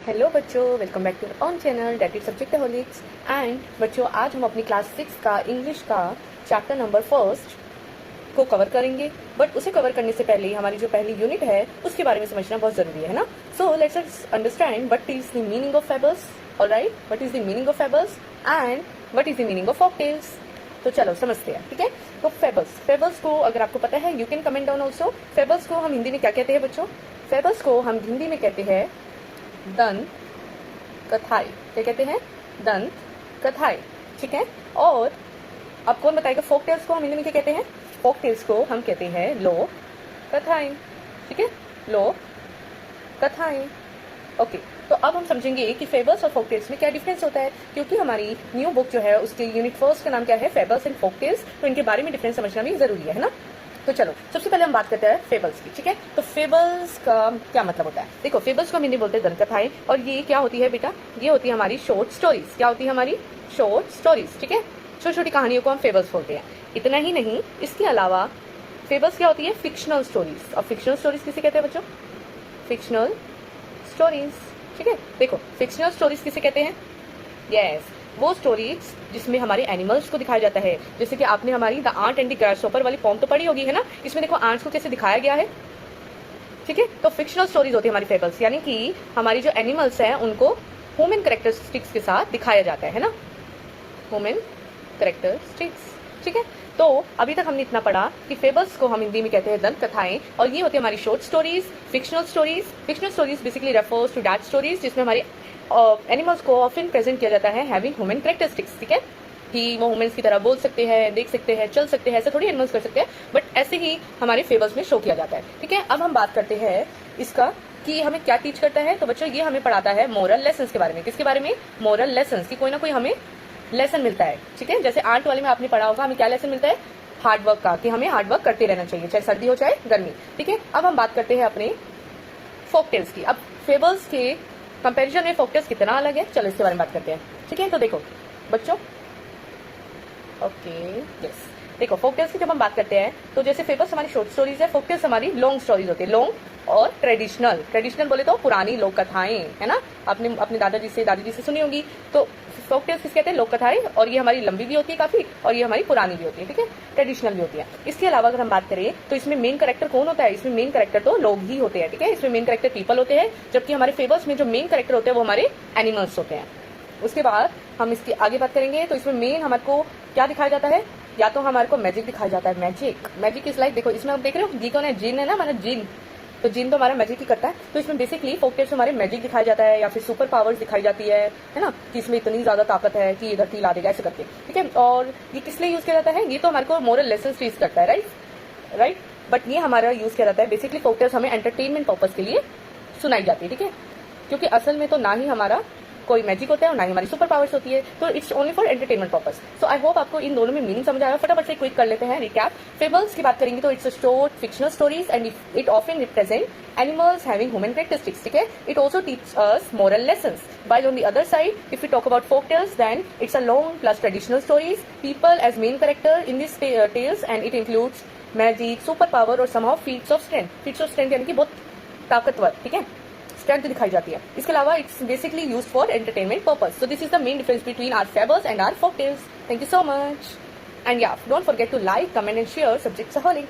Hello बच्चों, welcome back to on channel that is Subjectholics. And बच्चों, आज हम अपनी क्लास 6 का इंग्लिश का चैप्टर नंबर फर्स्ट को कवर करेंगे। बट उसे कवर करने से पहले हमारी जो पहली यूनिट है उसके बारे में समझना बहुत जरूरी है ना। So let's us understand what is the meaning of fables. Alright, what is the meaning of fables and what is the meaning of folktales. तो चलो समझते हैं, ठीक है। तो फेबल्स को अगर आपको पता है you can comment down also. Fables को हम हिंदी में क्या कहते हैं बच्चों? फेबल्स को हम हिंदी में कहते हैं दंत कथाई। क्या कहते हैं? दंत कथाई, ठीक है। और अब कौन बताएगा फोक टेल्स को हम हिंदी में क्या कहते हैं? फोक टेल्स को हम कहते हैं लोक कथाएं, ठीक है, लोक कथाएं। ओके, तो अब हम समझेंगे कि फेबल्स और फोक टेल्स में क्या डिफरेंस होता है, क्योंकि हमारी न्यू बुक जो है उसके यूनिट फर्स्ट का नाम क्या है? Fables and folk tales. तो इनके बारे में डिफरेंस समझना भी जरूरी है ना। तो चलो सबसे पहले हम बात करते हैं फेबल्स की, ठीक है। तो फेबल्स का क्या मतलब होता है? देखो, फेबल्स को हम हिंदी बोलते हैं दंतकथाएं, और ये क्या होती है बेटा? ये होती है हमारी शॉर्ट स्टोरीज। क्या होती है हमारी? शॉर्ट स्टोरीज, ठीक है। छोटी छोटी कहानियों को हम फेबल्स बोलते हैं। इतना ही नहीं, इसके अलावा फेबल्स क्या होती है? Fictional stories. और फिक्शनल स्टोरीज किसे कहते हैं बच्चों? फिक्शनल स्टोरीज, ठीक है। देखो, फिक्शनल स्टोरीज किसे कहते हैं? यस, वो स्टोरीज जिसमें हमारे एनिमल्स को दिखाया जाता है। जैसे कि आपने हमारी the ant and the grasshopper वाली पोम तो पढ़ी होगी, है ना। इसमें देखो आंट्स को कैसे दिखाया गया है, ठीक है। तो फिक्शनल स्टोरीज होती है हमारी फेबल्स, यानी कि हमारी जो एनिमल्स हैं उनको ह्यूमन कैरेक्टरिस्टिक्स के साथ दिखाया जाता है ना, ह्यूमन कैरेक्टरिस्टिक्स, ठीक है। तो अभी तक हमने इतना पढ़ा कि फेबल्स को हम हिंदी में कहते हैं दंत कथाएं, और ये होती है हमारी short stories, fictional stories. Fictional stories basically refers to that stories जिसमें हमारे एनिमल्स को ऑफन प्रेजेंट किया जाता है हैविंग ह्यूमन कैरेक्टरिस्टिक्स, ठीक है। कि वो ह्यूमंस की तरह बोल सकते हैं, देख सकते हैं, चल सकते हैं, ऐसे थोड़ी एनिमल्स कर सकते हैं, बट ऐसे ही हमारे फेबल्स में शो किया जाता है, ठीक है। अब हम बात करते हैं इसका कि हमें क्या टीच करता है। तो बच्चों, ये हमें पढ़ाता है मोरल लेसन के बारे में। किसके बारे में? मोरल लेसन की कोई ना कोई हमें लेसन मिलता है, ठीक है। जैसे आर्ट वाले में आपने पढ़ा होगा, हमें क्या लेसन मिलता है? हार्डवर्क का, कि हमें हार्डवर्क करते रहना चाहिए, चाहे सर्दी हो चाहे गर्मी, ठीक है। अब हम बात करते हैं अपने फोक टेल्स की। अब फेबल्स के कंपैरिजन में फोक टेल्स कितना अलग है, चलो इसके बारे में बात करते हैं, ठीक है। तो देखो बच्चों, ओके, यस, देखो फोक टेल्स की जब हम बात करते हैं तो जैसे फेबल्स हमारी शॉर्ट स्टोरीज है, फोक टेल्स हमारी लॉन्ग स्टोरीज होती है। लॉन्ग और ट्रेडिशनल। ट्रेडिशनल बोले तो पुरानी लोक कथाएं, है ना। आपने अपने दादाजी से दादी जी से सुनी होगी। तो फोक टेल्स किस कहते हैं? लोक कथाएं। और ये हमारी लंबी भी होती है काफी, और ये हमारी पुरानी भी होती है, ठीक है, ट्रेडिशनल भी होती है। इसके अलावा अगर हम बात करें तो इसमें मेन कैरेक्टर कौन होता है? इसमें मेन कैरेक्टर तो लोग ही होते हैं, ठीक है। इसमें मेन कैरेक्टर पीपल होते हैं, जबकि हमारे फेबल्स में जो मेन कैरेक्टर होते हैं वो हमारे एनिमल्स होते हैं। उसके बाद हम इसकी आगे बात करेंगे। तो इसमें मेन हमारे को क्या दिखाया जाता है? या तो हमारे को मैजिक दिखाया जाता है। मैजिक इज लाइक, देखो इसमें आप देख रहे हो जी कौन है? जिन है ना, हमारा जिन। तो जिन तो हमारा मैजिक ही करता है। तो इसमें बेसिकली फोक टेल्स में हमारे मैजिक दिखाया जाता है, या फिर सुपर पावर्स दिखाई जाती है ना, कि इसमें इतनी ज्यादा ताकत है कि ये धरती ला देगा, ऐसे करके, ठीक है। और ये किस लिए यूज किया जाता है? ये तो हमारे को मोरल लेसन टीच करता है, राइट। बट ये हमारा यूज किया जाता है बेसिकली फोक टेल्स हमें एंटरटेनमेंट पर्पज के लिए सुनाई जाती है, ठीक है। क्योंकि असल में तो ना ही हमारा कोई मैजिक होता है और ना ही हमारी सुपर पावर्स होती है, तो it's only for entertainment purpose. So I hope आपको इन दोनों में मीनिंग समझ आया। फटाफट से क्विक कर लेते हैं रिकैप। फेबल्स की बात करेंगे तो it's a short fictional stories and it often represent animals having human characteristics, ठीक है। It also teach us moral lessons. While on the other side, if we talk about folk tales, then it's a long plus traditional stories, people as main character in these tales, and it includes magic, super power और somehow feats of strength. Feats of strength यानी कि बहुत ताकतवर, ठीक है, strength दिखाई जाती है। इसके अलावा it's basically use for entertainment purpose. So this is the main difference between our fables and our folk tales. Thank you so much, and yeah don't forget to like, comment and share सब्जेक्ट्सहॉलिक।